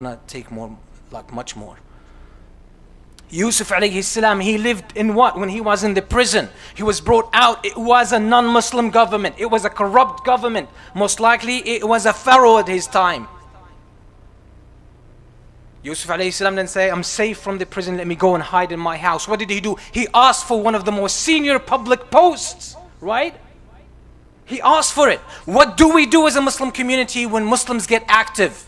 not take more, like much more. Yusuf alayhi salam, he lived in what? When he was in the prison, he was brought out. It was a non-Muslim government. It was a corrupt government. Most likely it was a pharaoh at his time. Yusuf alayhi salam didn't say, I'm safe from the prison, let me go and hide in my house. What did he do? He asked for one of the most senior public posts, right? He asked for it. What do we do as a Muslim community when Muslims get active?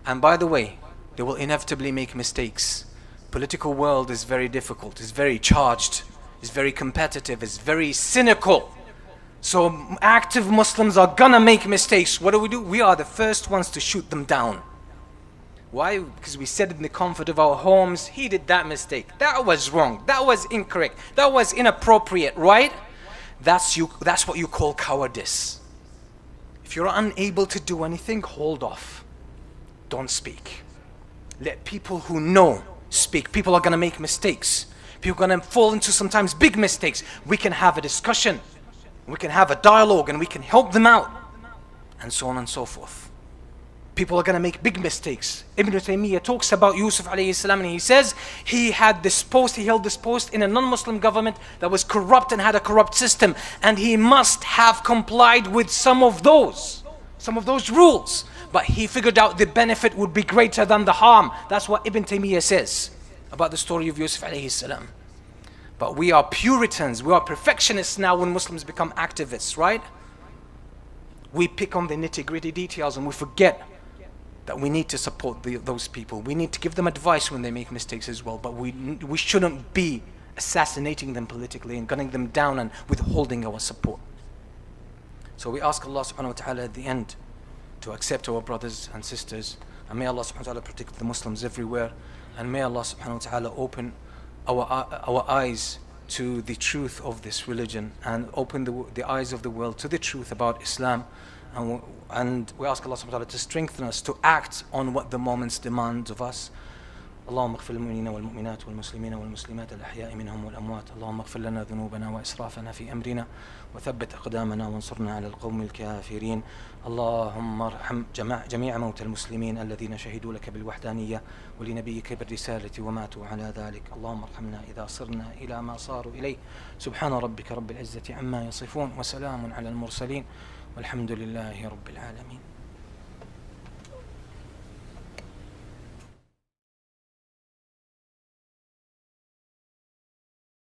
And by the way, they will inevitably make mistakes. Political world is very difficult, it's very charged, it's very competitive, it's very cynical. So active Muslims are gonna make mistakes. What do? We are the first ones to shoot them down. Why? Because we said in the comfort of our homes, he did that mistake, that was wrong, that was incorrect, that was inappropriate, right? That's what you call cowardice. If you're unable to do anything, hold off. Don't speak. Let people who know speak. People are going to make mistakes. People are going to fall into sometimes big mistakes. We can have a discussion. We can have a dialogue and we can help them out. And so on and so forth. People are going to make big mistakes. Ibn Taymiyyah talks about Yusuf alayhi salam and he says he held this post in a non-Muslim government that was corrupt and had a corrupt system. And he must have complied with some of those rules. But he figured out the benefit would be greater than the harm. That's what Ibn Taymiyyah says about the story of Yusuf alayhi salam. But we are Puritans, we are perfectionists now when Muslims become activists, right? We pick on the nitty-gritty details and we forget that we need to support those people. We need to give them advice when they make mistakes as well. But we shouldn't be assassinating them politically and gunning them down and withholding our support. So we ask Allah subhanahu wa ta'ala at the end to accept our brothers and sisters, and may Allah subhanahu wa ta'ala protect the Muslims everywhere, and may Allah subhanahu wa ta'ala open our eyes to the truth of this religion and open the eyes of the world to the truth about Islam, and we ask Allah subhanahu wa ta'ala to strengthen us to act on what the moments demand of us. اللهم اغفر للمؤمنين والمؤمنات والمسلمين والمسلمات الأحياء منهم والأموات اللهم اغفر لنا ذنوبنا وإسرافنا في أمرنا وثبت أقدامنا وانصرنا على القوم الكافرين اللهم ارحم جميع موتى المسلمين الذين شهدوا لك بالوحدانية ولنبيك بالرسالة وماتوا على ذلك اللهم ارحمنا إذا صرنا إلى ما صاروا إليه سبحان ربك رب العزة عما يصفون وسلام على المرسلين والحمد لله رب العالمين.